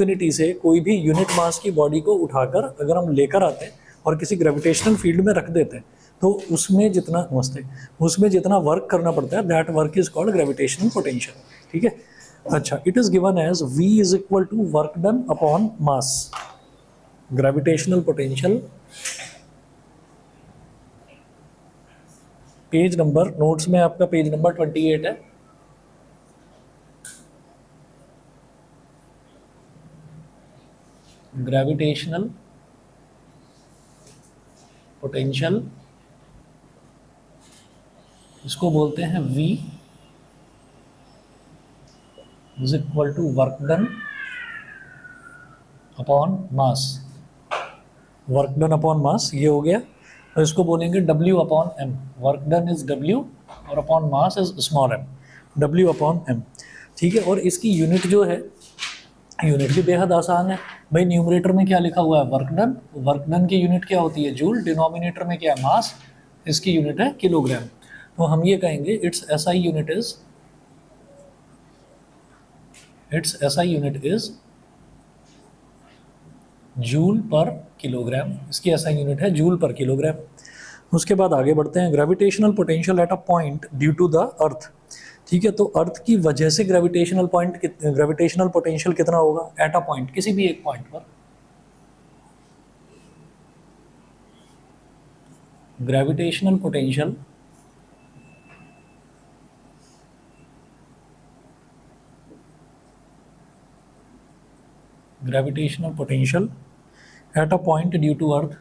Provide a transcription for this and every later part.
Infinity से कोई भी यूनिट मास की बॉडी को उठाकर अगर हम लेकर आते हैं और किसी ग्रेविटेशनल फील्ड में रख देते हैं तो उसमें जितना वर्क करना पड़ता है that work is called gravitational potential. ठीक है, अच्छा, it is given as V is equal to work done upon mass. Gravitational potential page number notes में आपका पेज नंबर 28 है। ग्रेविटेशनल पोटेंशियल इसको बोलते हैं V is equal to work done upon mass. Work done upon mass ये हो गया, तो इसको बोलेंगे W upon M। Work done is W और upon mass is small m, W upon M। ठीक है, और इसकी यूनिट जो है, यूनिट भी बेहद आसान है भाई। न्यूमरेटर में क्या लिखा हुआ है, वर्क डन। वर्क डन की यूनिट क्या होती है, जूल। डिनोमिनेटर में क्या है, मास। इसकी यूनिट है किलोग्राम। तो हम ये कहेंगे its SI unit is joule per kilogram. इसकी SI यूनिट है जूल पर किलोग्राम। उसके बाद आगे बढ़ते हैं। Gravitational potential at a point due to the earth. ठीक है, तो अर्थ की वजह से ग्रेविटेशनल पोटेंशियल कितना होगा एट अ पॉइंट, किसी भी एक पॉइंट पर। Gravitational potential at a point due to earth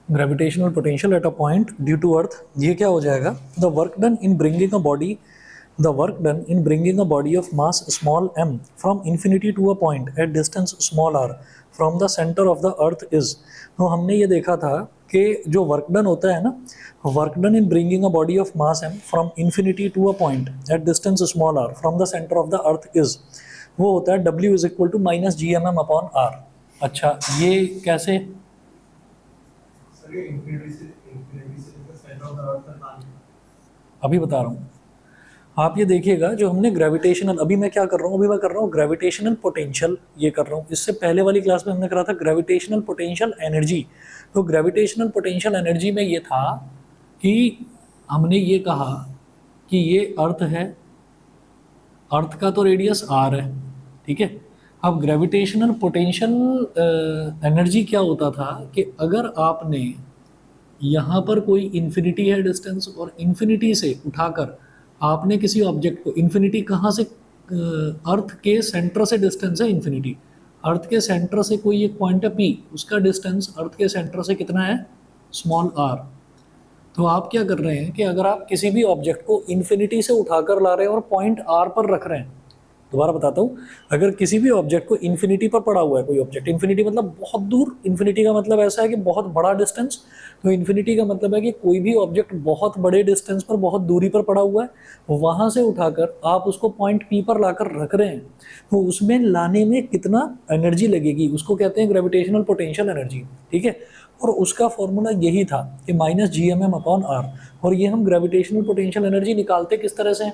gravitational potential at a point due to earth, ये क्या हो जाएगा, the work done in bringing a body of mass small m from infinity to a point at distance small r from the centre of the earth is. तो हमने ये देखा था कि जो वर्क डन होता है ना, work done in bringing a body of mass m from infinity to a point at distance small r from the centre of the earth is, वो होता है W is equal to minus GMM upon R। अच्छा, ये कैसे, अभी बता रहा हूँ। आप ये देखिएगा, जो हमने ग्रेविटेशनल, अभी मैं क्या कर रहा हूँ, अभी मैं कर रहा हूँ ग्रेविटेशनल पोटेंशियल, ये कर रहा हूँ। इससे पहले वाली क्लास में हमने करा था ग्रेविटेशनल पोटेंशियल एनर्जी। तो ग्रेविटेशनल पोटेंशियल एनर्जी में ये था कि हमने ये कहा कि ये अर्थ है, अर्थ का तो रेडियस r है। ठीक है, अब ग्रेविटेशनल पोटेंशियल एनर्जी क्या होता था कि अगर आपने यहाँ पर कोई इन्फिनिटी है डिस्टेंस, और इन्फिनिटी से उठाकर आपने किसी ऑब्जेक्ट को, इन्फिनिटी कहाँ से, अर्थ के सेंटर से डिस्टेंस है इन्फिनिटी। अर्थ के सेंटर से कोई एक पॉइंट है P, उसका डिस्टेंस अर्थ के सेंटर से कितना है, स्मॉल r। तो आप क्या कर रहे हैं कि अगर आप किसी भी ऑब्जेक्ट को इन्फिनिटी से उठाकर ला रहे हैं और पॉइंट r पर रख रहे हैं, दोबारा बताता हूँ, अगर किसी भी ऑब्जेक्ट को इन्फिनिटी पर पड़ा हुआ है, कोई ऑब्जेक्ट, इन्फिनिटी मतलब बहुत दूर, इन्फिनिटी का मतलब ऐसा है कि बहुत बड़ा डिस्टेंस। तो इन्फिनिटी का मतलब है कि कोई भी ऑब्जेक्ट बहुत बड़े डिस्टेंस पर, बहुत दूरी पर पड़ा हुआ है, वहाँ से उठाकर आप उसको पॉइंट P पर लाकर रख रहे हैं, तो उसमें लाने में कितना एनर्जी लगेगी, उसको कहते हैं ग्रेविटेशनल पोटेंशियल एनर्जी। ठीक है, और उसका फॉर्मूला यही था कि माइनस GMM अपॉन R। और ये हम ग्रेविटेशनल पोटेंशियल एनर्जी निकालते किस तरह से,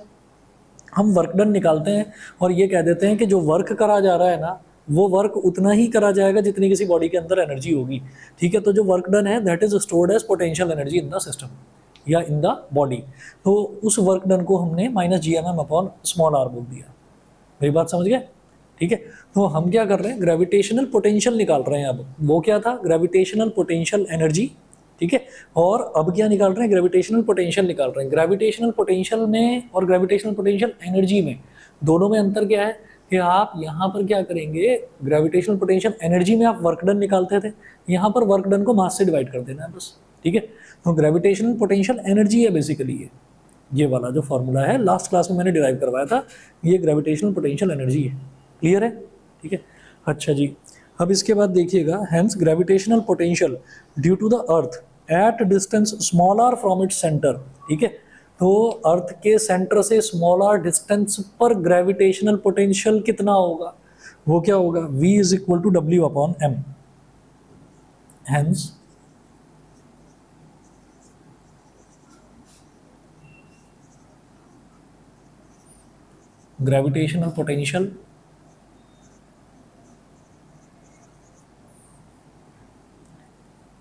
हम वर्क डन निकालते हैं और ये कह देते हैं कि जो वर्क करा जा रहा है ना, वो वर्क उतना ही करा जाएगा जितनी किसी बॉडी के अंदर एनर्जी होगी। ठीक है, तो जो वर्क डन है that is stored as potential energy in the system या इन द बॉडी। तो उस वर्क डन को हमने minus GMM upon small r बोल दिया। मेरी बात समझ गए? ठीक है, तो हम क्या कर रहे हैं, ग्रेविटेशनल पोटेंशियल निकाल रहे हैं। अब वो क्या था, ग्रेविटेशनल पोटेंशियल एनर्जी। ठीक है, और अब क्या निकाल रहे हैं, ग्रेविटेशनल पोटेंशियल निकाल रहे हैं। ग्रेविटेशनल पोटेंशियल में और ग्रेविटेशनल पोटेंशियल एनर्जी में, दोनों में अंतर क्या है कि आप यहाँ पर क्या करेंगे, ग्रेविटेशनल पोटेंशियल एनर्जी में आप वर्क डन निकालते थे, यहाँ पर वर्क डन को मास से डिवाइड कर देना है बस। ठीक है, तो ग्रेविटेशनल पोटेंशियल एनर्जी है बेसिकली ये वाला जो फॉर्मूला है, लास्ट क्लास में मैंने डिराइव करवाया था, ये ग्रेविटेशनल पोटेंशियल एनर्जी है। क्लियर है? ठीक है, अच्छा जी, अब इसके बाद देखिएगा, hence gravitational potential due to the earth at distance small r from its centre. ठीक है, तो अर्थ के सेंटर से स्मॉल r डिस्टेंस पर ग्रेविटेशनल पोटेंशियल कितना होगा, वो क्या होगा, v is equal to W upon M. Hence gravitational potential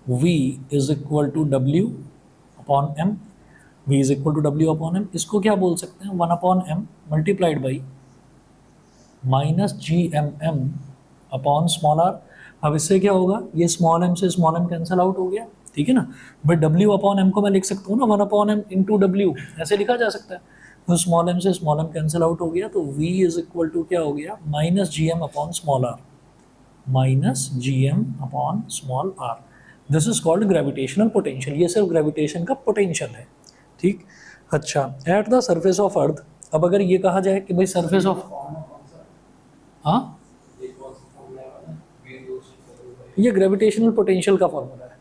v is equal to W upon M. v is equal to W upon M, इसको क्या बोल सकते हैं, 1 upon M multiplied by minus G M M upon small R. अब इससे क्या होगा, ये स्मॉल एम से स्मॉल एम कैंसिल आउट हो गया, ठीक है ना। बट डब्ल्यू अपॉन एम को मैं लिख सकता हूँ ना 1 अपॉन एम इंटू डब्ल्यू, ऐसे लिखा जा सकता है। तो स्मॉल एम से स्मॉल एम कैंसिल आउट हो गया, तो v इज इक्वल टू क्या हो गया, minus G M upon small R, minus G M upon small R. This is called gravitational potential. ये सिर्फ ग्रेविटेशन का पोटेंशियल है, ठीक। अच्छा, at the surface of earth, अब अगर ये कहा जाए कि भाई सरफेस ऑफ, हाँ ये ग्रेविटेशनल पोटेंशियल का फॉर्मूला है,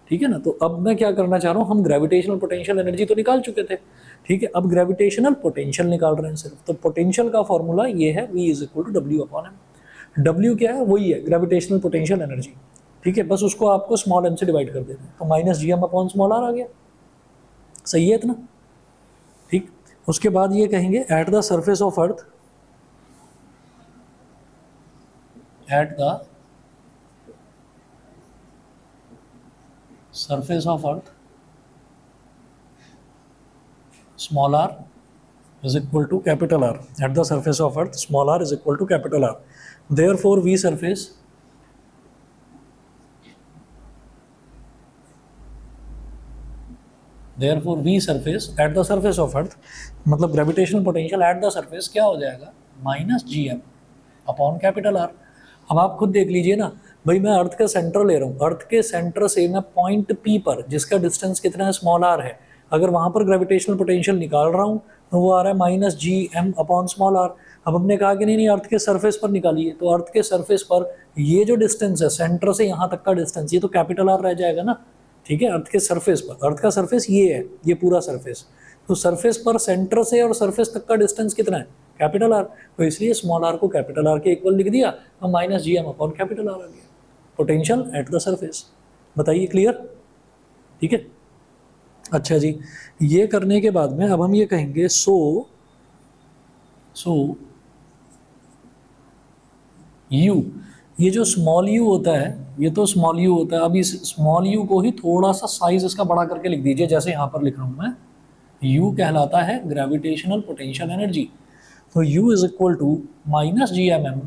ठीक है ना। तो अब मैं क्या करना चाह रहा हूँ, हम ग्रेविटेशनल पोटेंशियल एनर्जी तो निकाल चुके थे, ठीक है। अब ग्रेविटेशनल पोटेंशियल निकाल रहे हैं सिर्फ। तो पोटेंशियल का फॉर्मूला ये है, v is equal to W upon M. W क्या है, वही है ग्रेविटेशनल पोटेंशियल एनर्जी, ठीक है। बस उसको आपको स्मॉल एम से डिवाइड कर देना है, तो minus G M upon small R आ गया। सही है इतना, ठीक। उसके बाद ये कहेंगे at the surface of earth, at the surface of earth small r is equal to capital R. At the surface of earth small r is equal to capital R. Therefore v surface at the surface of earth, मतलब gravitational potential at the surface क्या हो जाएगा, minus G M upon capital R. अब आप खुद देख लीजिए ना भाई, मैं अर्थ का सेंटर ले रहा हूँ, अर्थ के सेंटर से मैं पॉइंट पी पर, जिसका डिस्टेंस कितना है, स्मॉल आर है, अगर वहाँ पर ग्रेविटेशनल पोटेंशियल निकाल रहा हूँ तो वो आ रहा है minus G M upon small R. अब हमने कहा कि नहीं अर्थ के सरफेस पर निकालिए, तो अर्थ के सरफेस पर ये जो डिस्टेंस है सेंटर से यहाँ तक का डिस्टेंस, ये तो कैपिटल आर रह जाएगा ना, ठीक है। अर्थ के सरफेस पर, अर्थ का सरफेस ये है, ये पूरा सरफेस, तो सरफेस पर सेंटर से और सरफेस तक का डिस्टेंस कितना है, कैपिटल आर। तो इसलिए स्मॉल आर को कैपिटल आर के इक्वल लिख दिया, और minus G M upon capital R आ गया, पोटेंशियल एट द सरफेस। बताइए क्लियर, ठीक है। अच्छा जी, ये करने के बाद में अब हम ये कहेंगे सो यू, ये जो स्मॉल यू होता है, ये तो स्मॉल यू होता है। अब इस स्मॉल यू को ही थोड़ा सा साइज इसका बड़ा करके लिख दीजिए, जैसे यहाँ पर लिख रहा हूँ मैं, यू कहलाता है ग्रेविटेशनल पोटेंशियल एनर्जी। तो U is equal to minus G M M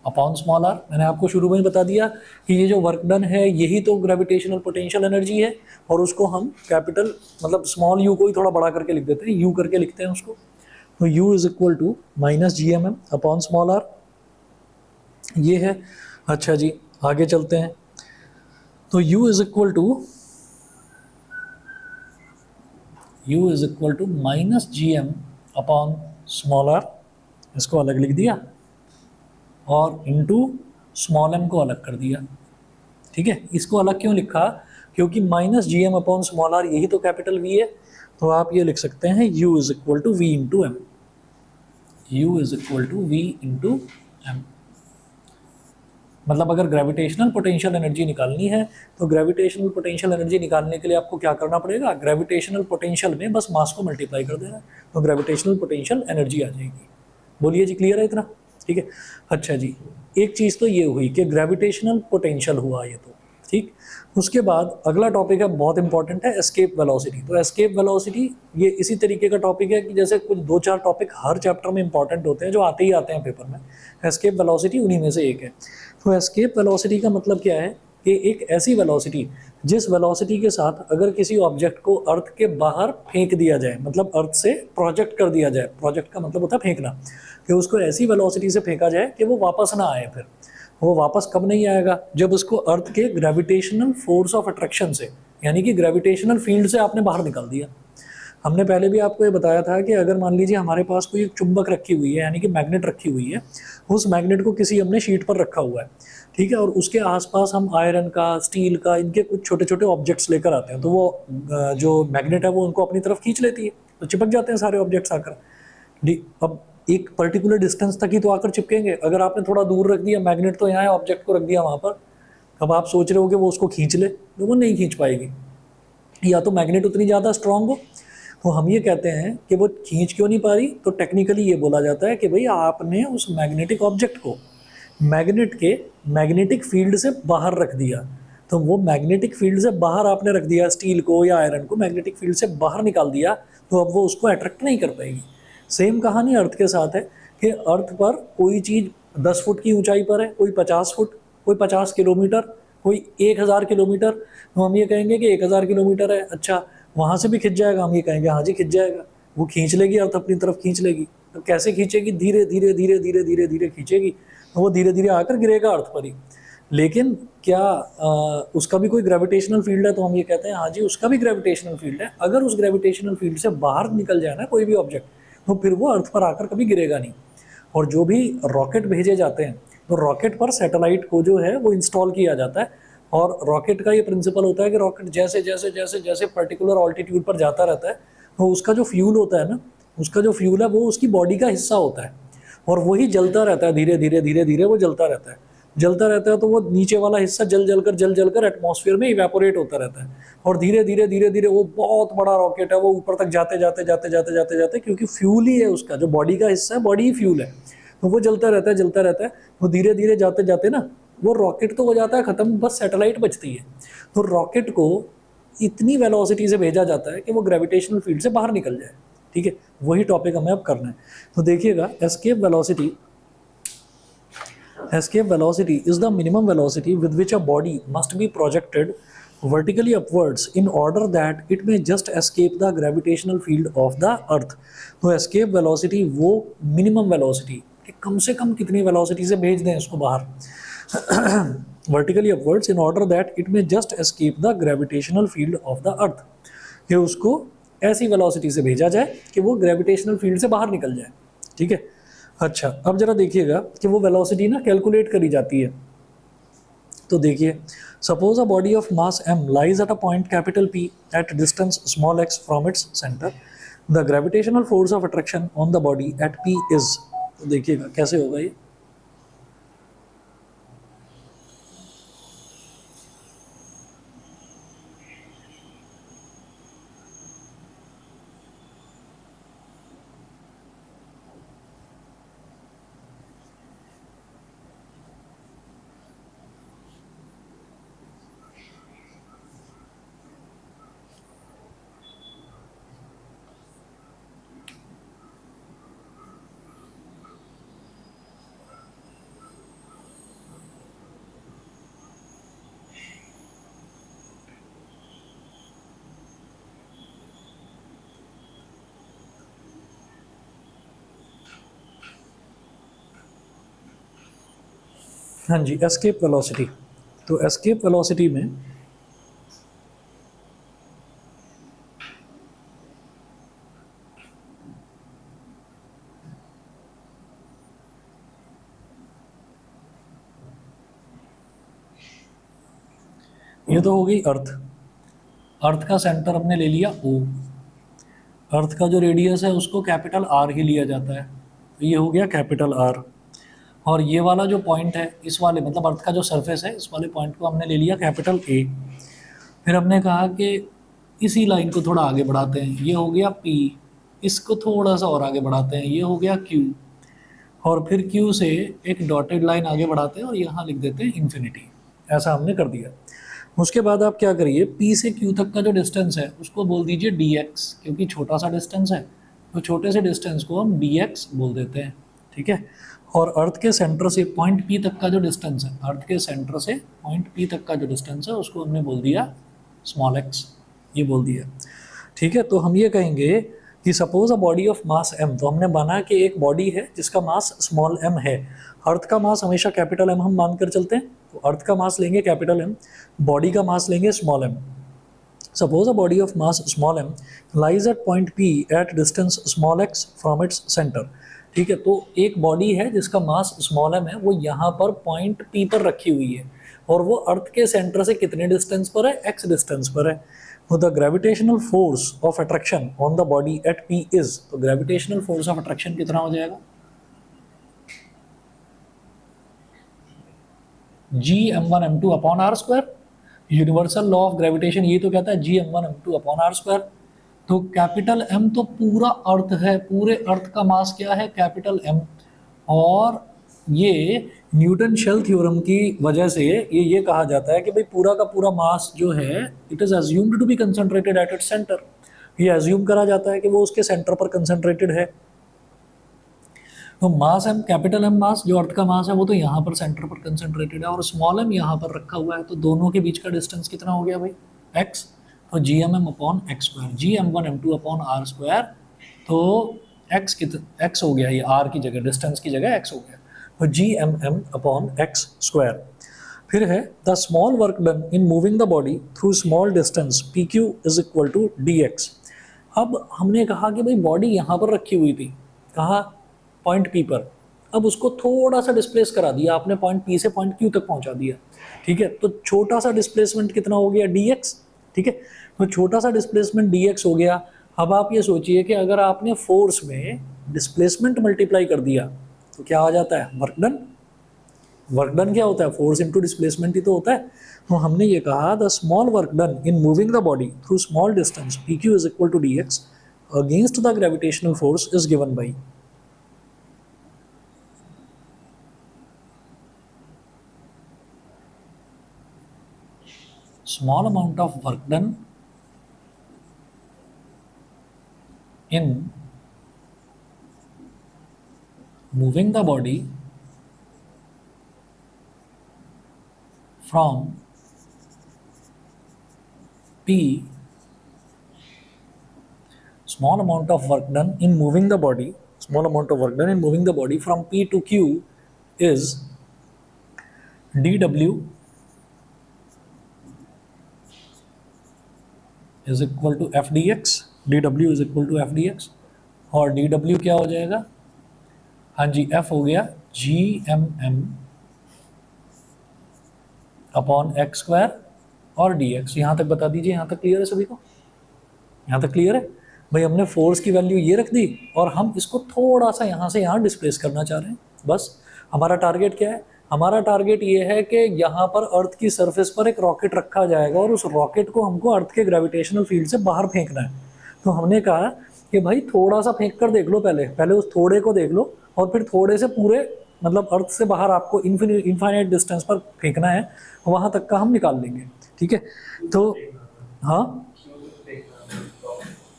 upon small R. मैंने आपको शुरू में ही बता दिया कि ये जो वर्क डन है यही तो ग्रेविटेशनल पोटेंशियल एनर्जी है, और उसको हम कैपिटल मतलब स्मॉल यू को ही थोड़ा बड़ा करके लिख देते हैं, यू करके लिखते हैं उसको। तो U is equal to minus G M M upon small R, ये है। अच्छा जी, आगे चलते हैं। तो U is equal to minus G M upon small R, इसको अलग लिख दिया, और इनटू स्मॉल एम को अलग कर दिया, ठीक है। इसको अलग क्यों लिखा, क्योंकि minus G M upon small R यही तो कैपिटल वी है। तो आप ये लिख सकते हैं u is equal to V into M, U is equal to V into M. मतलब अगर ग्रेविटेशनल पोटेंशियल एनर्जी निकालनी है तो ग्रेविटेशनल पोटेंशियल एनर्जी निकालने के लिए आपको क्या करना पड़ेगा, ग्रेविटेशनल पोटेंशियल में बस मास को मल्टीप्लाई कर देना, तो ग्रेविटेशनल पोटेंशियल एनर्जी आ जाएगी। बोलिए जी, क्लियर है इतना, ठीक है। अच्छा जी, एक चीज़ तो ये हुई कि ग्रेविटेशनल पोटेंशियल हुआ ये तो, ठीक। उसके बाद अगला टॉपिक है, बहुत इंपॉर्टेंट है, एस्केप वेलोसिटी। तो एस्केप वेलोसिटी ये इसी तरीके का टॉपिक है कि जैसे कुछ 2-4 टॉपिक हर चैप्टर में इंपॉर्टेंट होते हैं जो आते ही आते हैं पेपर में, एस्केप वेलोसिटी उन्हीं में से एक है। तो एस्केप वेलोसिटी का मतलब क्या है कि एक ऐसी वेलोसिटी जिस वेलोसिटी के साथ अगर किसी ऑब्जेक्ट को अर्थ के बाहर फेंक दिया जाए, मतलब अर्थ से प्रोजेक्ट कर दिया जाए, प्रोजेक्ट का मतलब होता है फेंकना, कि उसको ऐसी वेलोसिटी से फेंका जाए कि वो वापस ना आए। फिर वो वापस कब नहीं आएगा, जब उसको अर्थ के ग्रेविटेशनल फोर्स ऑफ अट्रैक्शन से, यानी कि ग्रेविटेशनल फील्ड से आपने बाहर निकाल दिया। हमने पहले भी आपको ये बताया था कि अगर मान लीजिए हमारे पास कोई एक चुंबक रखी हुई है, यानी कि मैग्नेट रखी हुई है, उस मैग्नेट को किसी हमने शीट पर रखा हुआ है, ठीक है, और उसके आसपास हम आयरन का, स्टील का, इनके कुछ छोटे छोटे ऑब्जेक्ट्स लेकर आते हैं, तो वो जो मैग्नेट है वो उनको अपनी तरफ खींच लेती है, तो चिपक जाते हैं सारे ऑब्जेक्ट्स आकर। अब एक पर्टिकुलर डिस्टेंस तक ही तो आकर चिपकेंगे। अगर आपने थोड़ा दूर रख दिया, मैग्नेट तो यहाँ है, ऑब्जेक्ट को रख दिया वहाँ पर, अब आप सोच रहे हो कि वो उसको खींच ले, तो वो नहीं खींच पाएगी, या तो मैग्नेट उतनी ज़्यादा स्ट्रांग हो। तो हम ये कहते हैं कि वो खींच क्यों नहीं पा रही, तो टेक्निकली ये बोला जाता है कि भाई आपने उस मैग्नेटिक ऑब्जेक्ट को मैग्नेट के मैग्नेटिक फील्ड से बाहर रख दिया। तो वो मैग्नेटिक फील्ड से बाहर आपने रख दिया, स्टील को या आयरन को मैग्नेटिक फील्ड से बाहर निकाल दिया, तो अब वो उसको अट्रैक्ट नहीं कर पाएगी। सेम कहानी अर्थ के साथ है कि अर्थ पर कोई चीज़ 10 फुट की ऊंचाई पर है, कोई 50 फुट, कोई 50 किलोमीटर, कोई 1000 किलोमीटर, तो हम ये कहेंगे कि 1000 किलोमीटर है, अच्छा वहाँ से भी खिंच जाएगा, हम ये कहेंगे हाँ जी खिंच जाएगा, वो खींच लेगी, अर्थ अपनी तरफ खींच लेगी। तो कैसे खींचेगी, धीरे धीरे धीरे धीरे धीरे धीरे खींचेगी, तो वो धीरे धीरे आकर गिरेगा अर्थ पर ही। लेकिन क्या उसका भी कोई ग्रेविटेशनल फील्ड है, तो हम ये कहते हैं हाँ जी उसका भी ग्रेविटेशनल फील्ड है। अगर उस ग्रेविटेशनल फील्ड से बाहर निकल जाए ना कोई भी ऑब्जेक्ट, तो फिर वो अर्थ पर आकर कभी गिरेगा नहीं। और जो भी रॉकेट भेजे जाते हैं, तो रॉकेट पर सैटेलाइट को जो है वो इंस्टॉल किया जाता है, और रॉकेट का ये प्रिंसिपल होता है कि रॉकेट जैसे जैसे जैसे जैसे पर्टिकुलर ऑल्टीट्यूड पर जाता रहता है, तो उसका जो फ्यूल होता है ना, उसका जो फ्यूल है वो उसकी बॉडी का हिस्सा होता है, और वही जलता रहता है, धीरे धीरे धीरे धीरे वो जलता रहता है, जलता रहता है। तो वो नीचे वाला हिस्सा जल जल कर एटमॉस्फेयर में इवेपोरेट होता रहता है, और धीरे धीरे धीरे धीरे वो बहुत बड़ा रॉकेट है, वो ऊपर तक जाते जाते जाते जाते जाते जाते, क्योंकि फ्यूल ही है उसका, जो बॉडी का हिस्सा है बॉडी ही फ्यूल है, तो वो जलता रहता है जलता रहता है। वो धीरे धीरे जाते जाते ना वो रॉकेट तो हो जाता है ख़त्म, बस सैटेलाइट बचती है। तो रॉकेट को इतनी वेलोसिटी से भेजा जाता है कि वो ग्रेविटेशनल फील्ड से बाहर निकल जाए। ठीक है, वही टॉपिक हमें अब करना है। तो देखिएगा, escape velocity is the minimum velocity with which a body must be projected vertically upwards in order that it may just escape the gravitational field of the earth। तो escape velocity वो minimum velocity कि कम से कम कितनी velocity से भेज दें इसको बाहर vertically upwards in order that it may just escape the gravitational field of the earth, कि उसको ऐसी velocity से भेजा जाए कि वो gravitational field से बाहर निकल जाए। ठीक है, अच्छा अब जरा देखिएगा कि वो velocity ना कैलकुलेट करी जाती है। तो देखिए, suppose a body of mass m lies at a point capital P eight distance small x from its centre, the gravitational force of attraction on the body at P is. तो देखिएगा कैसे होगा ये। हाँ जी, एस्केप वेलोसिटी। तो escape velocity में ये तो हो गई अर्थ। अर्थ का सेंटर हमने ले लिया O, अर्थ का जो रेडियस है उसको कैपिटल R ही लिया जाता है, तो ये हो गया कैपिटल R। और ये वाला जो पॉइंट है, इस वाले मतलब अर्थ का जो सरफेस है, इस वाले पॉइंट को हमने ले लिया कैपिटल A। फिर हमने कहा कि इसी लाइन को थोड़ा आगे बढ़ाते हैं, ये हो गया P, इसको थोड़ा सा और आगे बढ़ाते हैं, ये हो गया Q, और फिर Q से एक डॉटेड लाइन आगे बढ़ाते हैं और यहाँ लिख देते हैं इन्फिनिटी। ऐसा हमने कर दिया। उसके बाद आप क्या करिए, P से Q तक का जो डिस्टेंस है उसको बोल दीजिए dx, क्योंकि छोटा सा डिस्टेंस है, तो छोटे से डिस्टेंस को हम dx बोल देते हैं। ठीक है, और अर्थ के सेंटर से पॉइंट P तक का जो डिस्टेंस है, अर्थ के सेंटर से पॉइंट P तक का जो डिस्टेंस है उसको हमने बोल दिया स्मॉल x, ये बोल दिया। ठीक है, तो हम ये कहेंगे कि suppose a body of mass m, तो हमने माना कि एक बॉडी है जिसका मास स्मॉल m है। अर्थ का मास हमेशा कैपिटल M हम मानकर चलते हैं, तो अर्थ का मास लेंगे कैपिटल M, बॉडी का मास लेंगे small m। Suppose a body of mass small m lies at point P eight distance small x from its centre. ठीक है, तो एक बॉडी है जिसका मास स्मॉल m है, वो यहाँ पर पॉइंट P पर रखी हुई है, और वो अर्थ के सेंटर से कितने डिस्टेंस पर है, x डिस्टेंस पर है। तो the gravitational force of attraction on the body at P is, तो ग्रेविटेशनल फोर्स ऑफ अट्रैक्शन कितना हो जाएगा, G m1 m2 upon R square. Universal law of gravitation ये तो कहता है G m1 m2 upon R square. तो capital M तो पूरा अर्थ है, पूरे अर्थ का मास क्या है, कैपिटल M। और ये न्यूटन शेल थ्योरम की वजह से ये कहा जाता है कि भाई पूरा का पूरा मास जो है it is assumed to be concentrated at its centre. ये अज्यूम करा जाता है कि वो उसके सेंटर पर कंसंट्रेटेड है। तो मास एम, कैपिटल एम मास जो अर्थ का मास है वो तो यहाँ पर सेंटर पर कंसंट्रेटेड है, और स्मॉल एम यहाँ पर रखा हुआ है। तो दोनों के बीच का डिस्टेंस कितना हो गया भाई, एक्स। तो G M M upon X square, Gm1 m2 upon R square. तो एक्स हो गया, ये आर की जगह, डिस्टेंस की जगह एक्स हो गया। तो Gm अपॉन एक्स स्क्वायर। फिर है the small work done in moving the body through small distance P Q is equal to D X. अब हमने कहा कि भाई बॉडी यहाँ पर रखी हुई थी, कहाँ, पॉइंट पी पर। अब उसको थोड़ा सा डिस्प्लेस करा दिया आपने, पॉइंट पी से पॉइंट क्यू तक पहुंचा दिया, ठीक है। तो छोटा सा डिस्प्लेसमेंट कितना हो गया, डी एक्स, ठीक है। तो छोटा सा डिस्प्लेसमेंट डी एक्स हो गया। अब आप ये सोचिए कि अगर आपने फोर्स में डिस्प्लेसमेंट मल्टीप्लाई कर दिया तो क्या आ जाता है, वर्क डन। वर्क डन क्या होता है, फोर्स इंटू डिस्प्लेसमेंट ही तो होता है। तो हमने ये कहा the small work done in moving the body through small distance P Q is equal to D X against the gravitational force is given by small amount of work done in moving the body from P, small amount of work done in moving the body, small amount of work done in moving the body from P to Q is dW is equal to F D X. D W is equal to F D X, और D W क्या हो जाएगा, हाँ जी, F हो गया G M M upon X square और D X. यहाँ तक बता दीजिए, यहाँ तक क्लियर है सभी को, यहाँ तक क्लियर है भाई। हमने फोर्स की वैल्यू ये रख दी और हम इसको थोड़ा सा यहाँ से यहाँ डिस्प्लेस करना चाह रहे हैं, बस। हमारा टारगेट क्या है, हमारा टारगेट ये है कि यहाँ पर अर्थ की सरफेस पर एक रॉकेट रखा जाएगा और उस रॉकेट को हमको अर्थ के ग्रेविटेशनल फील्ड से बाहर फेंकना है। तो हमने कहा कि भाई थोड़ा सा फेंक कर देख लो, पहले उस थोड़े को देख लो, और फिर थोड़े से पूरे मतलब अर्थ से बाहर आपको इनफाइनाइट डिस्टेंस पर फेंकना है, वहाँ तक का हम निकाल लेंगे, ठीक है। तो हाँ,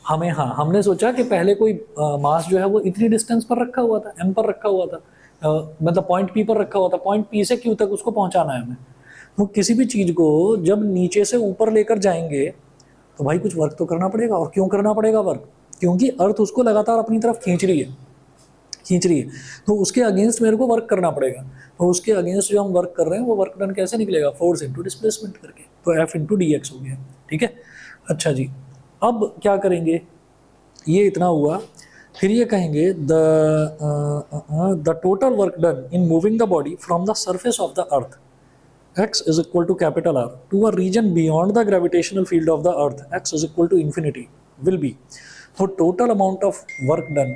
हमने सोचा कि पहले कोई मास जो है वो इतनी डिस्टेंस पर रखा हुआ था, एम पर रखा हुआ था, मतलब पॉइंट पी पर रखा हुआ था, पॉइंट पी से क्यू तक उसको पहुंचाना है हमें। तो किसी भी चीज़ को जब नीचे से ऊपर लेकर जाएंगे तो भाई कुछ वर्क तो करना पड़ेगा। और क्यों करना पड़ेगा वर्क, क्योंकि अर्थ उसको लगातार अपनी तरफ खींच रही है, तो उसके अगेंस्ट मेरे को वर्क करना पड़ेगा। तो उसके अगेंस्ट जो हम वर्क कर रहे हैं वो वर्क डन कैसे निकलेगा, फोर्स इंटू डिस्प्लेसमेंट करके। तो एफ इंटू डी एक्स हो गया, ठीक है। अच्छा जी, अब क्या करेंगे, ये इतना हुआ। फिर ये कहेंगे the total work done in moving the body from the surface of the earth x is equal to capital R to a region beyond the gravitational field of the earth, x is equal to infinity, will be, so total amount of work done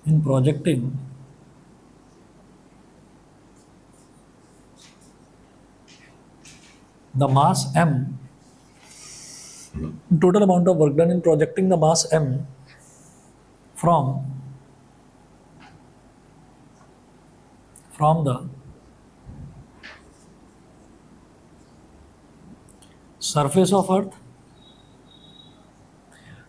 in projecting the mass m, total amount of work done in projecting the mass m from the surface of earth,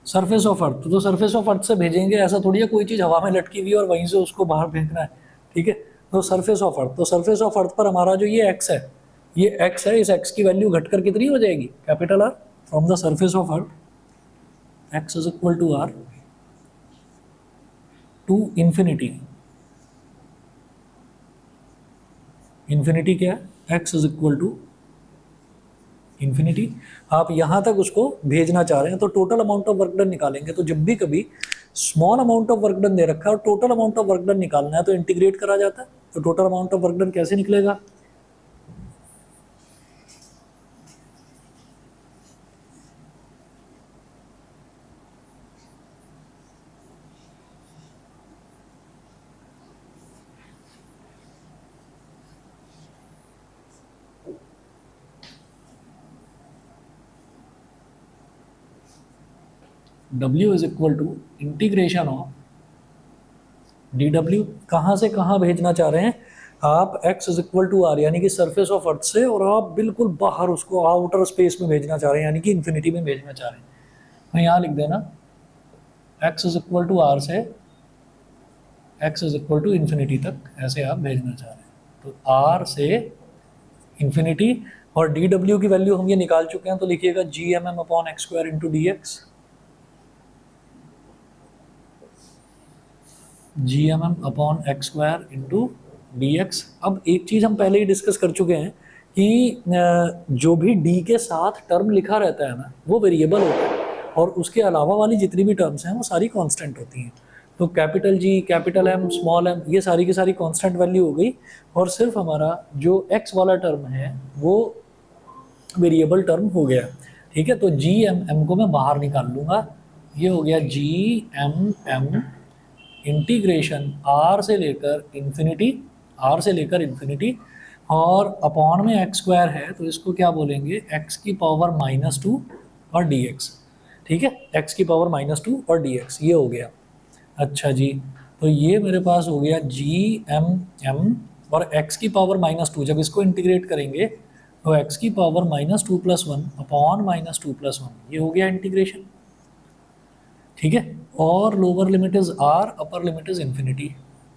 surface of अर्थ। तो surface of अर्थ से भेजेंगे, ऐसा थोड़ी है कोई चीज़ हवा में लटकी हुई है और वहीं से उसको बाहर फेंकना है, ठीक है। तो सरफेस ऑफ अर्थ, तो सरफेस ऑफ अर्थ पर हमारा जो ये एक्स है, इस एक्स की वैल्यू घटकर कितनी हो जाएगी, capital R, from the surface of earth X is equal to R to infinity. Infinity क्या है, X is equal to infinity. आप यहाँ तक उसको भेजना चाह रहे हैं तो total amount of work done निकालेंगे। तो जब भी कभी small amount of work done दे रखा है और total amount of work done निकालना है तो इंटीग्रेट करा जाता है। तो total amount of work done कैसे निकलेगा? W is equal to integration of dw। कहाँ से कहाँ भेजना चाह रहे हैं आप? x is equal to R, यानी कि सरफेस ऑफ अर्थ से, और आप बिल्कुल बाहर उसको आउटर स्पेस में भेजना चाह रहे हैं, यानी कि इन्फिनिटी में भेजना चाह रहे हैं। मैं यहाँ लिख देना x is equal to R से x is equal to infinity तक, ऐसे आप भेजना चाह रहे हैं। तो r से इन्फिनिटी, और dw की वैल्यू हम ये निकाल चुके हैं, तो लिखिएगा gmm upon X square into D x, gmm upon X square into D X. अब एक चीज़ हम पहले ही डिस्कस कर चुके हैं कि जो भी d के साथ टर्म लिखा रहता है ना, वो वेरिएबल होता है, और उसके अलावा वाली जितनी भी टर्म्स हैं वो सारी कांस्टेंट होती हैं। तो capital G, capital M, small m, ये सारी की सारी कांस्टेंट वैल्यू हो गई, और सिर्फ हमारा जो x वाला टर्म है वो वेरिएबल टर्म हो गया। ठीक है, तो GMM को मैं बाहर निकाल लूँगा। ये हो गया GMM इंटीग्रेशन r से लेकर इन्फिनिटी, और अपॉन में एक्स स्क्वायर है तो इसको क्या बोलेंगे, x की पावर -2 और dx। ठीक है, x की पावर -2 और dx, ये हो गया। अच्छा जी, तो ये मेरे पास हो गया GMM, और x की पावर -2, जब इसको इंटीग्रेट करेंगे तो x की पावर -2 + 1 अपॉन -2 + 1, ये हो गया इंटीग्रेशन। ठीक है, और lower limit is r, upper limit is infinity.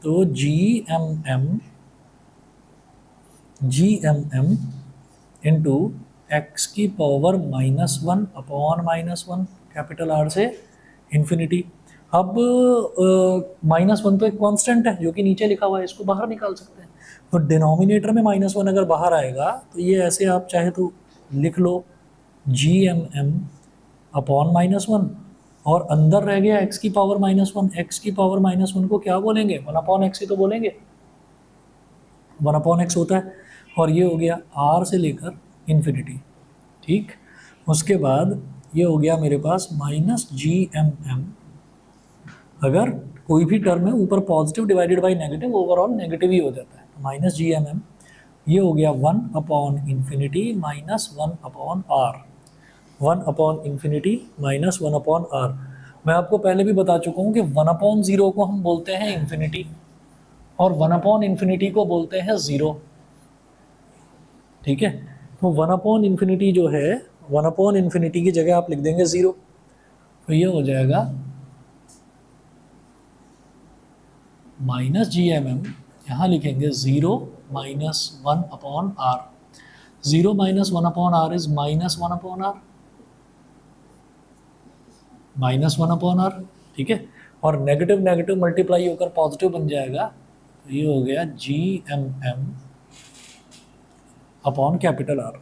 तो GMM इंटू एक्स की पावर -1 अपॉन -1, कैपिटल R से इन्फिनिटी। अब -1 तो एक कांस्टेंट है जो कि नीचे लिखा हुआ है, इसको बाहर निकाल सकते हैं। तो डिनोमिनेटर में -1 अगर बाहर आएगा तो ये ऐसे आप चाहे तो लिख लो GMM अपॉन -1, और अंदर रह गया x की पावर -1। x की पावर -1 को क्या बोलेंगे? 1/x ही तो बोलेंगे, 1/x होता है। और ये हो गया r से लेकर इन्फिनिटी। ठीक, उसके बाद ये हो गया मेरे पास -GMM। अगर कोई भी टर्म है ऊपर positive divided by negative, overall negative ही हो जाता है। तो -GMM, ये हो गया 1/इन्फिनिटी -1/r, 1/इन्फिनिटी -1/r। मैं आपको पहले भी बता चुका हूँ कि 1/0 को हम बोलते हैं इन्फिनिटी, और 1/इन्फिनिटी को बोलते हैं 0। ठीक है, तो 1/इन्फिनिटी जो है, 1/इन्फिनिटी की जगह आप लिख देंगे 0, तो ये हो जाएगा -GMM, यहाँ लिखेंगे 0 -1/r। 0 -1/r is -1/r, -1/r। ठीक है, और नेगेटिव नेगेटिव मल्टीप्लाई होकर पॉजिटिव बन जाएगा, तो ये हो गया GMM अपॉन कैपिटल R।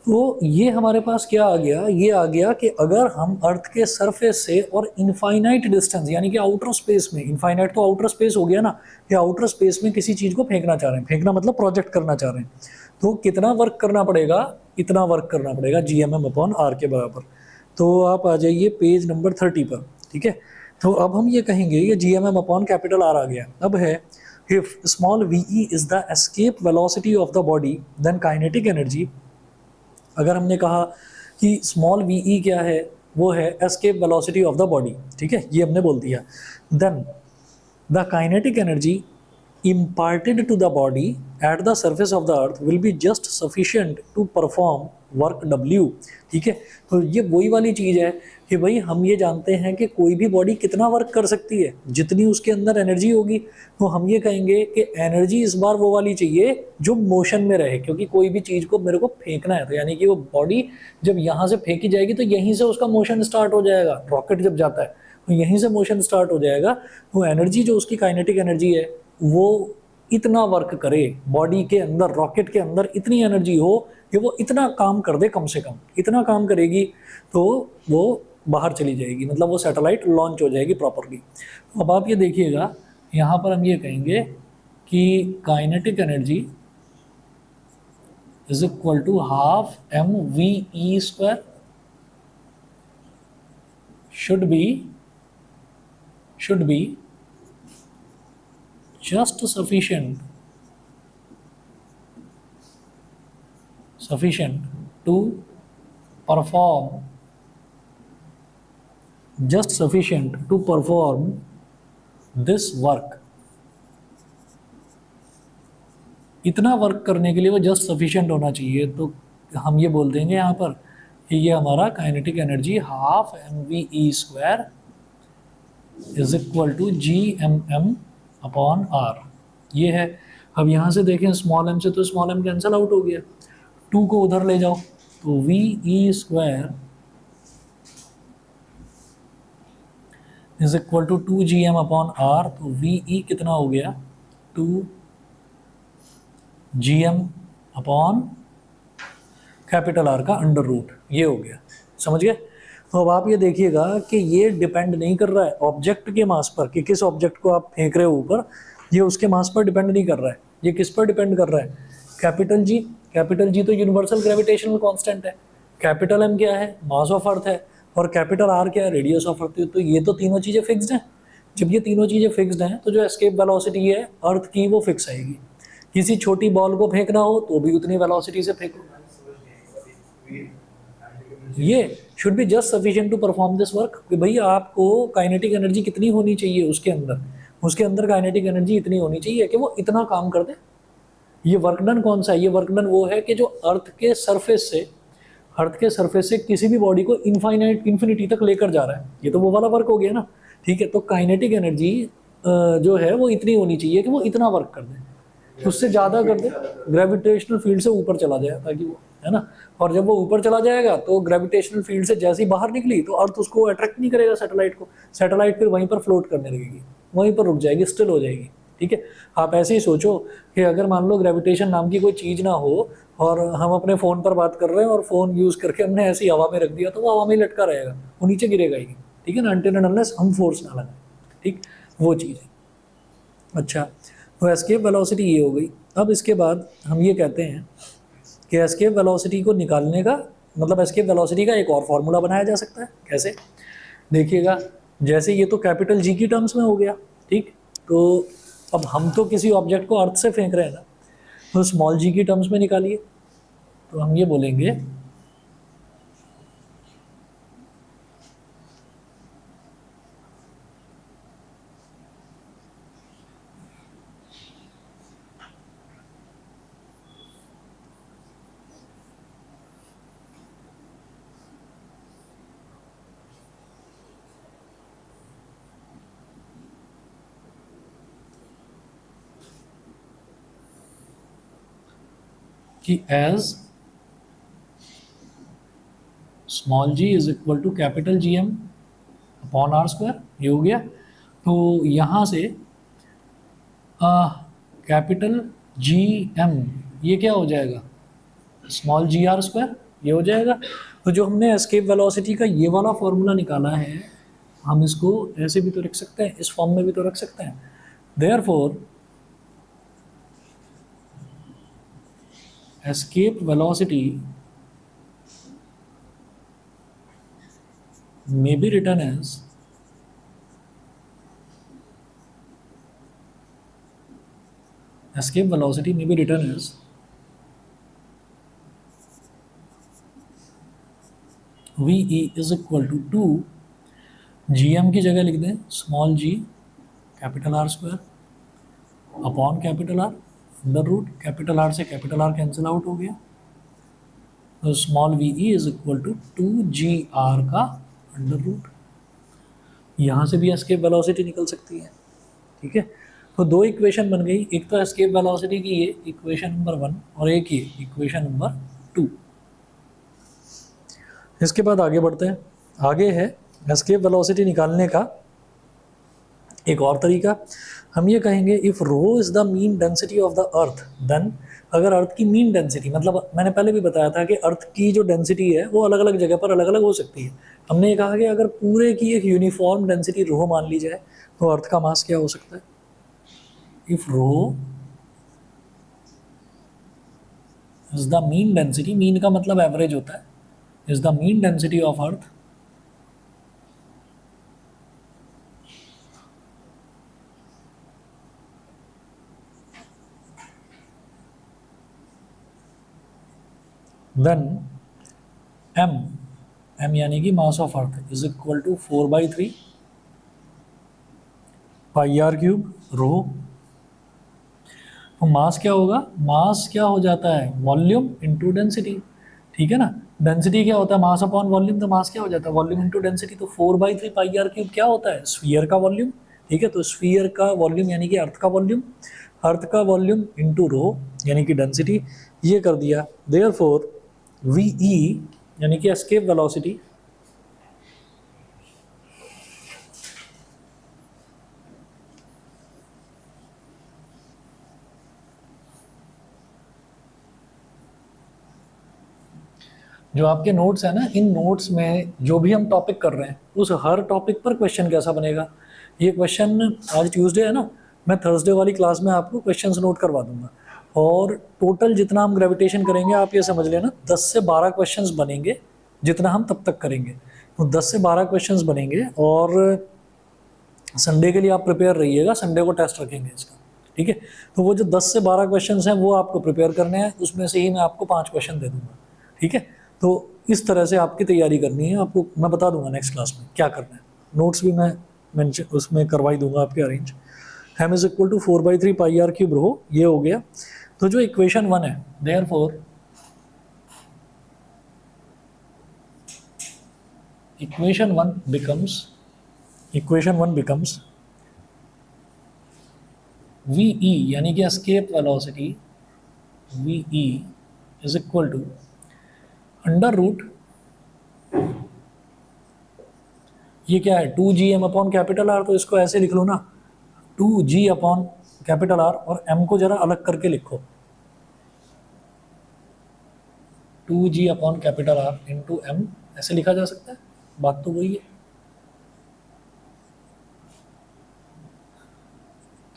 तो ये हमारे पास क्या आ गया? ये आ गया कि अगर हम अर्थ के सरफेस से और इनफाइनाइट डिस्टेंस, यानी कि आउटर स्पेस में, इनफाइनाइट तो आउटर स्पेस हो गया ना, कि आउटर स्पेस में किसी चीज़ को फेंकना चाह रहे हैं, फेंकना मतलब प्रोजेक्ट करना चाह रहे हैं, तो कितना वर्क करना पड़ेगा? इतना वर्क करना पड़ेगा GMM अपॉन R के बराबर। तो आप आ जाइए पेज नंबर 30 पर। ठीक है, तो अब हम ये कहेंगे ये GMM अपॉन कैपिटल R आ गया। अब है if small ve is the escape velocity of the body then kinetic energy। अगर हमने कहा कि स्मॉल ve क्या है, वो है escape velocity of the body. ठीक है, ये हमने बोल दिया। Then the kinetic energy imparted to the body at the surface of the earth will be just sufficient to perform work W। ठीक है, तो ये वही वाली चीज़ है कि भाई हम ये जानते हैं कि कोई भी बॉडी कितना वर्क कर सकती है, जितनी उसके अंदर एनर्जी होगी। तो हम ये कहेंगे कि एनर्जी इस बार वो वाली चाहिए जो मोशन में रहे, क्योंकि कोई भी चीज़ को मेरे को फेंकना है, तो यानी कि वो बॉडी जब यहाँ से फेंकी जाएगी तो यहीं से उसका मोशन स्टार्ट हो जाएगा। रॉकेट जब जाता है तो यहीं से मोशन स्टार्ट हो जाएगा। तो एनर्जी जो उसकी काइनेटिक एनर्जी है वो इतना वर्क करे, बॉडी के अंदर, रॉकेट के अंदर इतनी एनर्जी हो कि वो इतना काम कर दे, कम से कम इतना काम करेगी तो वो बाहर चली जाएगी, मतलब वो सैटेलाइट लॉन्च हो जाएगी प्रॉपरली। अब आप ये देखिएगा, यहाँ पर हम ये कहेंगे कि kinetic energy is equal to half mv² should be just sufficient to perform this work। इतना वर्क करने के लिए वो जस्ट सफिशिएंट होना चाहिए। तो हम ये बोल देंगे यहाँ पर कि ये हमारा kinetic energy half mv² is equal to gmm/r ये है। अब यहाँ से देखें स्मॉल m से तो स्मॉल m कैंसिल आउट हो गया, 2 को उधर ले जाओ तो ve² is equal to 2gm/r। तो ve कितना हो गया, 2gm/R का अंडर रूट, ये हो गया, समझ गए। तो अब आप ये देखिएगा कि ये डिपेंड नहीं कर रहा है ऑब्जेक्ट के मास पर, कि किस ऑब्जेक्ट को आप फेंक रहे हो ऊपर, ये उसके मास पर डिपेंड नहीं कर रहा है। ये किस पर डिपेंड कर रहा है, कैपिटल जी। कैपिटल जी तो यूनिवर्सल ग्रेविटेशनल कांस्टेंट है, कैपिटल एम क्या है, मास ऑफ अर्थ है, और कैपिटल आर क्या है, रेडियस ऑफ अर्थ। तो ये तो तीनों चीज़ें फिक्स्ड हैं। जब ये तीनों चीज़ें फिक्स्ड हैं तो जो एस्केप वेलोसिटी है अर्थ की वो फिक्स आएगी। किसी छोटी बॉल को फेंकना हो तो भी उतनी वेलोसिटी से फेंको। ये should be just sufficient to perform this work, कि भाई आपको काइनेटिक एनर्जी कितनी होनी चाहिए उसके अंदर काइनेटिक एनर्जी इतनी होनी चाहिए कि वो इतना काम कर दे। ये वर्क डन कौन सा है, ये वर्क डन वो है कि जो अर्थ के सरफेस से किसी भी बॉडी को इन्फिनिटी तक लेकर जा रहा है। ये तो वो वाला वर्क हो गया ना, ठीक है। तो काइनेटिक एनर्जी जो है वो इतनी होनी चाहिए कि वो इतना वर्क कर दे, उससे ज़्यादा कर दे, ग्रेविटेशनल फील्ड से ऊपर चला जाए ताकि वो, है ना। और जब वो ऊपर चला जाएगा तो ग्रेविटेशनल फील्ड से जैसे ही बाहर निकली तो अर्थ उसको अट्रैक्ट नहीं करेगा, सैटेलाइट फिर वहीं पर फ्लोट करने लगेगी, वहीं पर रुक जाएगी, स्टिल हो जाएगी, ठीक है। आप ऐसे ही सोचो कि अगर मान लो ग्रेविटेशन नाम की कोई चीज़ ना हो और हम अपने फ़ोन पर बात कर रहे हैं और फ़ोन यूज़ करके हमने ऐसी हवा में रख दिया तो वो हवा में लटका रहेगा, वो नीचे गिरेगा ही, ठीक है ना, अनटिल एंड अनलेस हम फोर्स ना लगाएं, ठीक, वो चीज़ है। अच्छा, तो एस्केप वेलोसिटी ये हो गई। अब इसके बाद हम ये कहते हैं कि एस्केप वेलोसिटी को निकालने का, मतलब एस्केप वेलोसिटी का एक और फार्मूला बनाया जा सकता है। कैसे, देखिएगा, जैसे ये तो कैपिटल जी की टर्म्स में हो गया, ठीक। तो अब हम तो किसी ऑब्जेक्ट को अर्थ से फेंक रहे हैं ना, तो स्मॉल जी की टर्म्स में निकालिए। तो हम ये बोलेंगे कि as small G is equal to capital GM/R², ये हो गया। तो यहाँ से कैपिटल GM ये क्या हो जाएगा, स्मॉल GR², ये हो जाएगा। तो जो हमने एस्केप वेलोसिटी का ये वाला फॉर्मूला निकाला है, हम इसको ऐसे भी तो रख सकते हैं, इस फॉर्म में भी तो रख सकते हैं। Therefore escape velocity may be written as VE is equal to 2 GM की जगह लिख दें small g capital R² upon capital R under root, capital R से कैपिटल R कैंसिल आउट हो गया। तो small VE is equal to 2GR का under root. यहाँ से भी एस्केप वेलोसिटी निकल सकती है, ठीक है। तो दो इक्वेशन बन गई, एक तो एस्केप वेलोसिटी की ये इक्वेशन नंबर 1 और एक ये इक्वेशन नंबर 2। इसके बाद आगे बढ़ते हैं। आगे है एस्केप वेलोसिटी निकालने का एक और तरीका हम ये कहेंगे, if rho is the mean density of the earth, then अगर अर्थ की मीन डेंसिटी, मतलब मैंने पहले भी बताया था कि अर्थ की जो डेंसिटी है वो अलग अलग जगह पर अलग अलग हो सकती है। हमने ये कहा कि अगर पूरे की एक यूनिफॉर्म डेंसिटी रो मान ली जाए तो अर्थ का मास क्या हो सकता है? If rho is the mean density, mean का मतलब एवरेज होता है, is the mean density of earth, then M, M यानी कि mass of earth is equal to 4/3 pi R cube rho. तो मास क्या होगा? मास क्या हो जाता है? वॉल्यूम इंटू डेंसिटी, ठीक है ना। डेंसिटी क्या होता है? मास अपॉन वॉल्यूम, तो मास क्या हो जाता है? Volume into density. तो 4/3 पाई आर क्यूब क्या होता है? स्फीयर का वॉल्यूम, ठीक है। तो स्फीयर का वॉल्यूम यानी कि अर्थ का वॉल्यूम, अर्थ का वॉल्यूम इंटू रो यानी कि डेंसिटी, ये कर दिया। देयरफॉर वी ई यानी कि एस्केप वेलोसिटी, जो आपके नोट्स है ना, इन नोट्स में जो भी हम टॉपिक कर रहे हैं उस हर टॉपिक पर क्वेश्चन कैसा बनेगा, ये क्वेश्चन आज ट्यूसडे है ना, मैं थर्सडे वाली क्लास में आपको क्वेश्चंस नोट करवा दूंगा। और टोटल जितना हम ग्रेविटेशन करेंगे आप ये समझ लेना 10 से 12 क्वेश्चंस बनेंगे, जितना हम तब तक करेंगे। तो 10 से 12 क्वेश्चंस बनेंगे और संडे के लिए आप प्रिपेयर रहिएगा, संडे को टेस्ट रखेंगे इसका, ठीक है। तो वो जो 10 से 12 क्वेश्चन हैं वो आपको प्रिपेयर करने हैं, उसमें से ही मैं आपको 5 क्वेश्चन दे दूंगा, ठीक है। तो इस तरह से आपकी तैयारी करनी है, आपको मैं बता दूंगा नेक्स्ट क्लास में क्या करना है। नोट्स भी मैं मेंशन उसमें करवाई दूंगा आपके arrange. M is equal to 4/3 pi R cube rho, ये हो गया। तो जो इक्वेशन 1 है, therefore equation 1 becomes V E यानी कि escape velocity, V E is equal to under root, ये क्या है? 2gm upon capital R. तो इसको ऐसे लिख लो ना, 2g अपॉन कैपिटल आर, और m को जरा अलग करके लिखो, 2g upon capital R into M, ऐसे लिखा जा सकता है, बात तो वही है।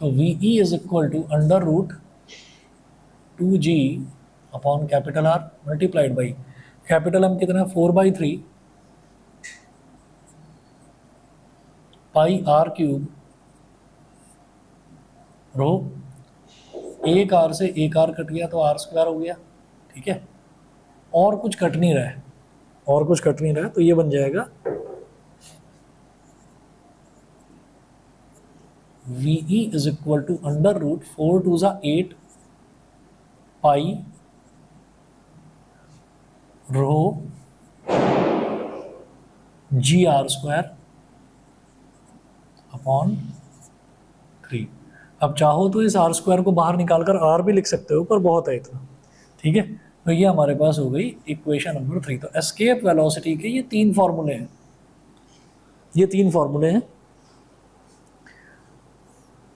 तो V E is equal to under root 2g upon capital R multiplied by capital M कितना है? 4/3 पाई आर क्यूब रो। एक आर से एक आर कट गया तो आर स्क्वायर हो गया, ठीक है। और कुछ कट नहीं रहा है, और कुछ कट नहीं रहा है, तो ये बन जाएगा V E is equal to under root 4 × 2 = 8 pi rho G R square upon 3। अब चाहो तो इस आर स्क्वायर को बाहर निकालकर आर भी लिख सकते हो, पर बहुत है इतना, ठीक है। तो ये हमारे पास हो गई इक्वेशन नंबर 3। तो एस्केप वेलोसिटी के ये 3 फॉर्मूले हैं, ये 3 फॉर्मूले हैं,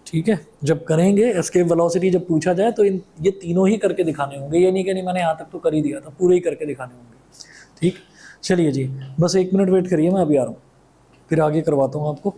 ठीक है। जब करेंगे एस्केप वेलोसिटी, जब पूछा जाए तो इन ये तीनों ही करके दिखाने होंगे, ये नहीं कि नहीं मैंने यहाँ तक तो कर ही दिया था, पूरे ही करके दिखाने होंगे, ठीक। चलिए जी, बस 1 मिनट वेट करिए, मैं अभी आ रहा हूँ, फिर आगे करवाता हूँ आपको।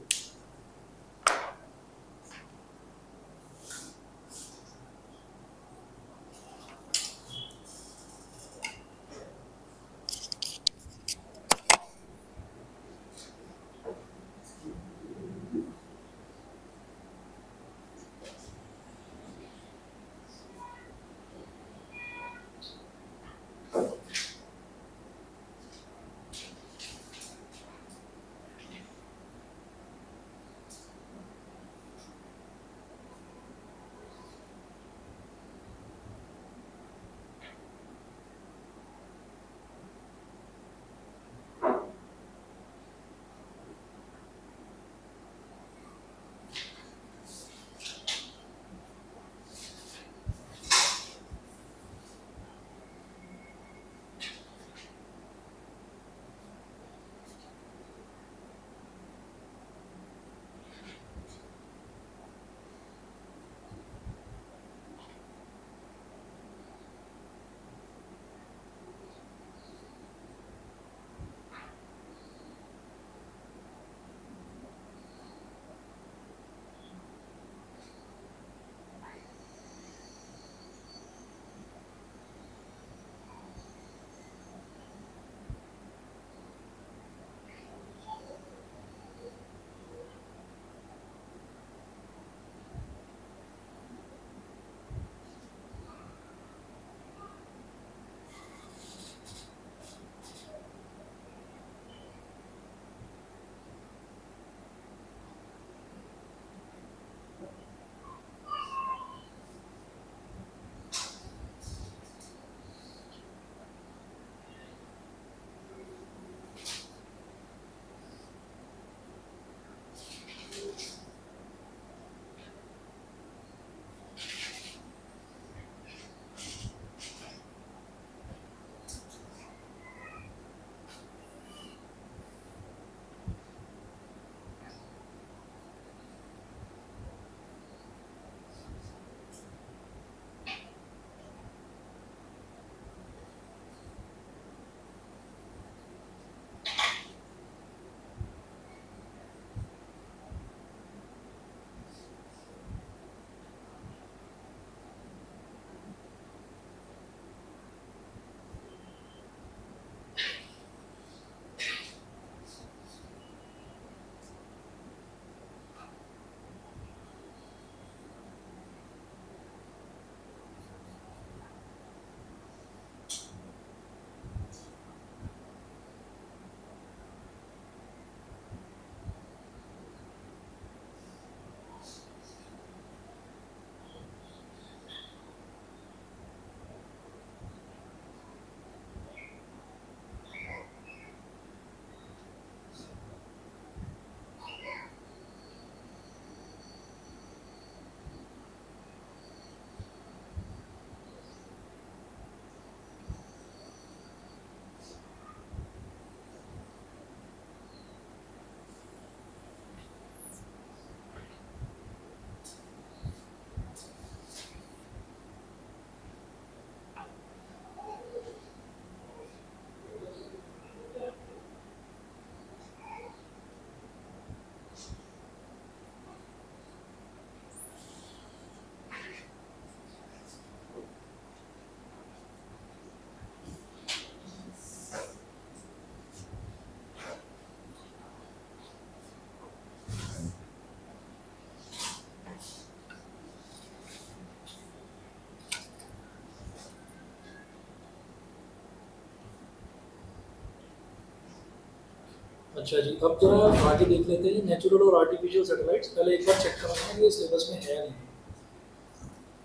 अच्छा जी, अब जरा आगे देख लेते हैं नेचुरल और आर्टिफिशियल सैटेलाइट्स। पहले एक बार चेक करना है ये सिलेबस में है या नहीं।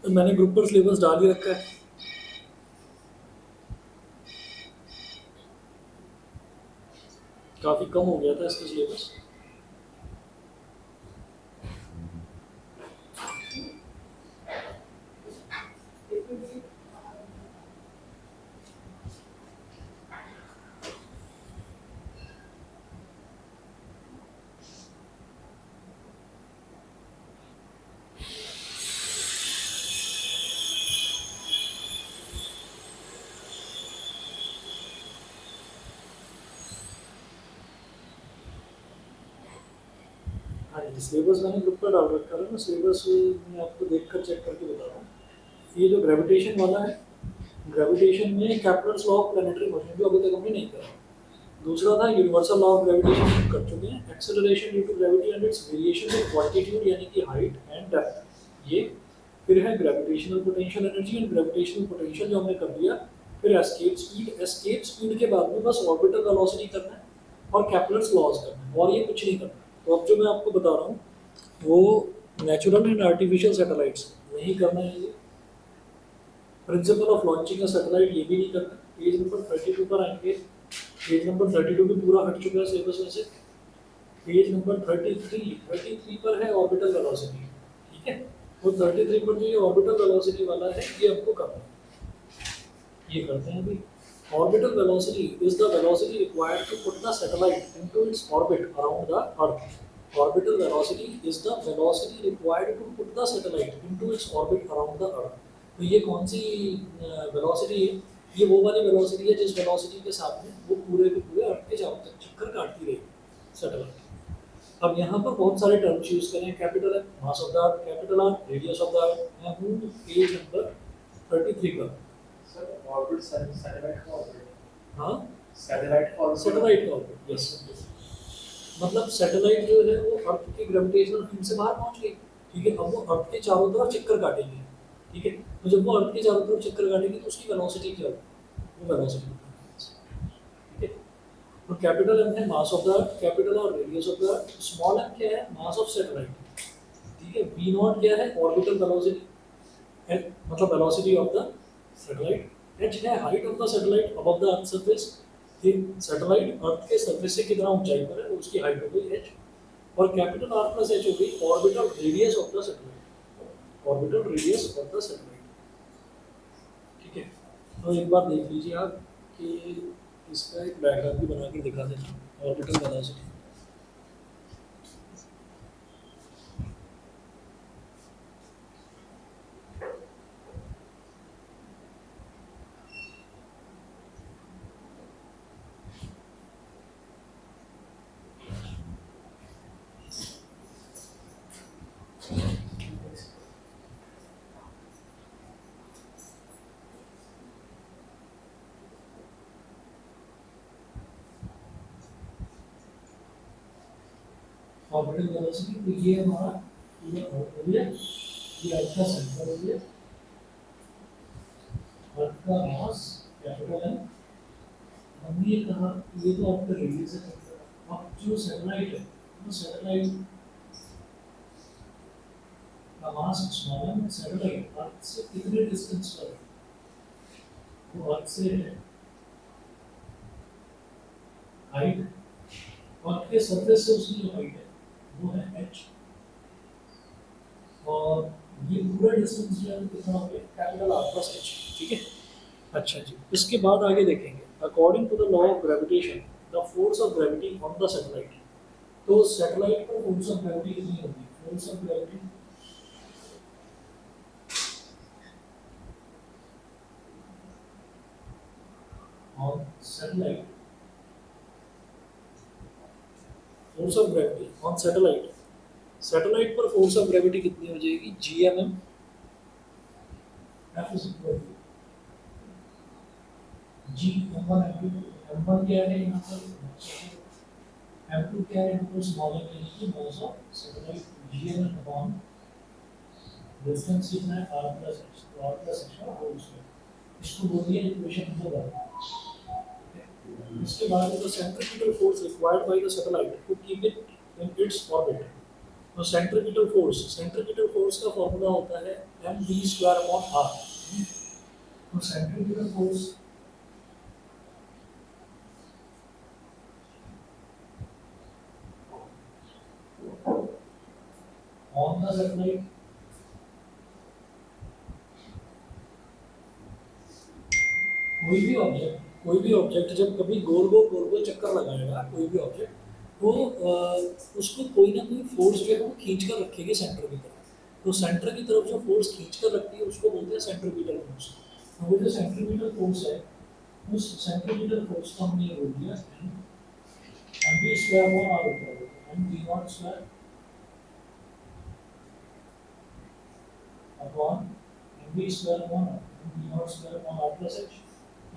तो मैंने ग्रुप पर सिलेबस डाल ही रखा है। काफ़ी कम हो गया था इसका सिलेबस। हाँ जी, सिलेबस मैंने ग्रुप पर डाल रखा है। मैं सिलेबस मैं आपको देखकर चेक करके बता रहा हूँ। ये जो ग्रेविटेशन वाला है, ग्रेविटेशन में Kepler's law of planetary motion जो अभी तक हमने नहीं करा। दूसरा था यूनिवर्सल लॉ ऑफ ग्रेविटेशन कर चुके हैं। Acceleration due to gravity and its variation in quantitude यानी कि हाइट एंड डेप्थ, ये। फिर है gravitational potential energy and gravitational potential जो हमने कर दिया। फिर एस्केप स्पीड। एस्केप स्पीड के बाद में बस ऑर्बिटल वेलोसिटी करना है और कैप्लर्स लॉज करना है, और ये कुछ नहीं करना। तो अब जो मैं आपको बता रहा हूँ वो नेचुरल एंड आर्टिफिशियल सैटेलाइट्स नहीं करना है। ये principle of launching a satellite ये भी नहीं करना। पेज नंबर 32 पर आएंगे। पेज नंबर 32 भी पूरा हट चुका है सिलेबस में से। पेज नंबर 33 पर है ऑर्बिटल वेलोसिटी, ठीक है। वो 33 पर जो ये ऑर्बिटल वेलोसिटी वाला है ये हमको करना है। ये करते हैं अभी। Orbital velocity is the velocity required to put the satellite into its orbit around the earth. Orbital velocity is the velocity required to put the satellite into its orbit around the earth. तो ये कौन सी velocity है? ये वो वाली velocity है जिस velocity के साथ में वो पूरे के पूरे अर्थ के चारों तक चक्कर काटती रहेगी सैटेलाइट। अब यहाँ पर बहुत सारे टर्म्स यूज करें। कैपिटल है mass of the earth, capital R radius of the अर्थ। मैं हूँ पेज नंबर 33 पर। सर ऑर्बिट सैटेलाइट का ऑर्बिट। हाँ, सैटेलाइट का ऑर्बिट, यस। मतलब सैटेलाइट जो है वो अर्थ के ग्रेविटेशनल फील्ड से बाहर पहुंच गई, ठीक है। अब वो अर्थ के चारों तरफ चक्कर काटेंगे, ठीक है। तो जब वो अर्थ के चारों तरफ चक्कर काटेंगे तो उसकी वेलोसिटी क्या होगी? वो वेलोसिटी, ठीक है। और कैपिटल एम है mass of the earth, capital R radius of the earth, small M क्या है? मास ऑफ सैटेलाइट, ठीक है। वी नॉट क्या है? ऑर्बिटल वेलोसिटी, मतलब velocity of the satellite. h है height of the satellite above the earth surface. Satellite earth के surface से कितना ऊंचाई पर है उसकी हाइट हो गई h। और कैपिटल R प्लस h हो गई orbital radius of the satellite, orbital radius of the satellite, ठीक है। तो एक बार देख लीजिए आप कि इसका एक डायग्राम भी बना के दिखा देना ऑर्बिटल वेलोसिटी। ऑर्बिटल वेलोसिटी तो ये हमारा पूरा अर्थ हो गया, ये अर्थ का सेंटर हो गया, अर्थ का मास कैपिटल है। हमने ये कहा ये तो अर्थ का रेडियस है। अब जो सैटेलाइट है वो सैटेलाइट का मास स्मॉल है। सैटेलाइट अर्थ से कितने डिस्टेंस पर है? वो अर्थ से है हाइट, अर्थ के सरफेस से उसकी जो हाइट है वो है h। और ये पूरा डिस्टेंस जो है कितना हो गया? कैपिटल R प्लस h, ठीक है। अच्छा जी, इसके बाद आगे देखेंगे according to the law of gravitation the force of gravity on the satellite. तो सैटेलाइट पर फोर्स ऑफ ग्रेविटी कितनी होगी? Force of gravity on satellite, force of gravity on satellite, satellite पर फोर्स ऑफ ग्रेविटी कितनी हो जाएगी? GMM F is equal to G M1 M2। M1 क्या है यहाँ पर? M2 क्या है? इनको स्मॉल m यानी कि mass of satellite GMM upon distance कितना है? R प्लस h, तो R प्लस h का होल स्क्वायर। इसको बोलिए इक्वेशन नंबर 1। उसके बाद the centripetal force required by the satellite to keep it in its orbit. तो centripetal force का फॉर्मूला होता है mv square upon r. तो centripetal force on the satellite कोई भी ऑब्जेक्ट जब कभी गोल गोल चक्कर लगाएगा कोई भी ऑब्जेक्ट तो उसको कोई ना कोई फोर्स जो है वो खींच कर रखेगी सेंटर की तरफ. तो सेंटर की तरफ जो फोर्स खींच कर रखती है उसको बोलते हैं सेंट्रीपिटल फोर्स. वो जो सेंट्रीपिटल फोर्स है उस सेंट्रीपिटल फोर्स को हमने बोल दिया mv स्क्वायर अपॉन r होता है. mv not square upon mv square upon mv not square upon r plus h.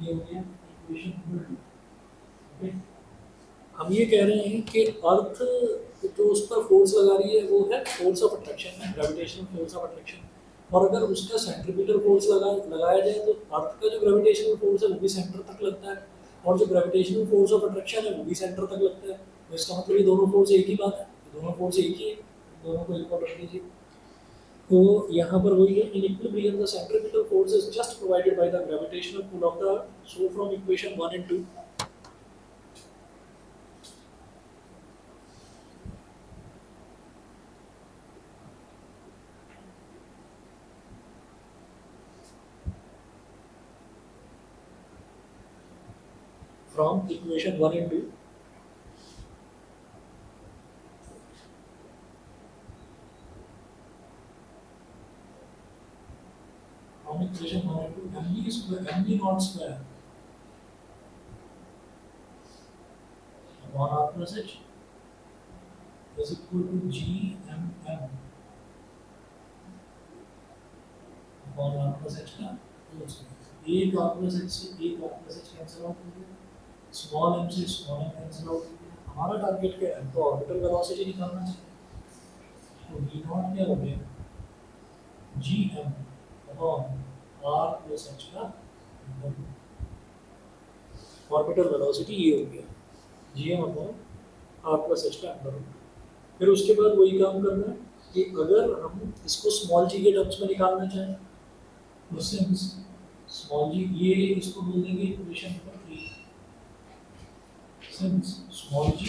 ये हो गया इक्वेशन नंबर 2. ओके, हम ये कह रहे हैं कि अर्थ जो उस पर फोर्स लगा रही है वो है force of attraction, gravitational force of attraction. और अगर उसका सेंट्रीपिटल फोर्स लगाया जाए तो अर्थ का जो ग्रेविटेशनल फोर्स है वो भी सेंटर तक लगता है और जो ग्रेविटेशनल फोर्स ऑफ अट्रैक्शन है वो भी सेंटर तक लगता है. तो इसका मतलब ये दोनों फोर्स एक ही बात है, दोनों फोर्स एक ही है, दोनों को इक्वल रख दीजिए. तो यहाँ पर वही है, in equilibrium the centripetal force is just provided by the gravitational pull of the earth. So from equation 1 and 2 from equation 1 and 2 from equation 1 and 2 mv square mv naught square upon r plus h is equal to gmm upon r plus h का एक r plus h से एक r plus h cancel out हो गया, small m से small m cancel out हो गया. हमारा टारगेट क्या है, तो ऑर्बिटल वेलोसिटी निकालना चाहिए. तो v नॉट क्या हो गया gm upon r plus h का ऑर्बिटल वेलोसिटी ये हो गया gm upon r plus h का अंडर रूट. फिर उसके बाद वही काम करना है कि अगर हम इसको स्मॉल g के टर्म्स में निकालना चाहें तो स्मॉल g ये इसको बोल देंगे equation number 3. Since small g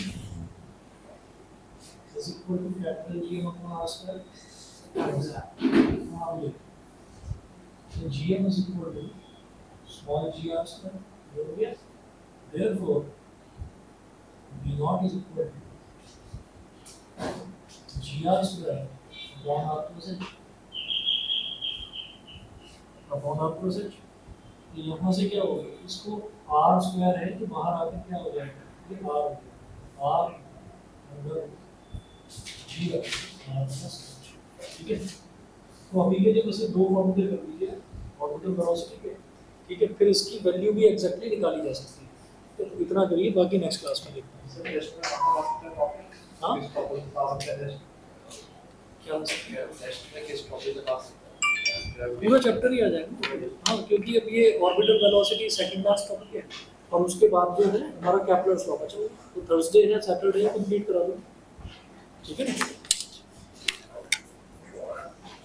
is equal to capital G upon r square, so Gm is equal to small g r square. Therefore, V naught is equal to gr square upon r plus h. Upon r plus h. तो यहाँ से क्या होगा, इसको r square है तो बाहर आकर क्या हो जाएगा, ये r हो गया r under g r plus h. ठीक है, तो अभी के लिए बस दो फॉर्मूले कर लीजिए ऑर्बिटल वेलोसिटी के. ठीक है, फिर इसकी वैल्यू भी एग्जैक्टली निकाली जा सकती है. तो इतना करिए, बाकी नेक्स्ट क्लास में देखते हैं. सर टेस्ट में टॉपिक हाँ? किस टॉपिक पे बात कर रहे हैं? क्या हो सकता है, टेस्ट में किस टॉपिक पे बात पूरा चैप्टर ही आ जाएगा. हाँ, क्योंकि अब ये orbital velocity second last topic है और उसके बाद जो है हमारा केपलर्स लॉ बचा. तो थर्सडे है, सैटरडे कंप्लीट करा दो. ठीक है ना.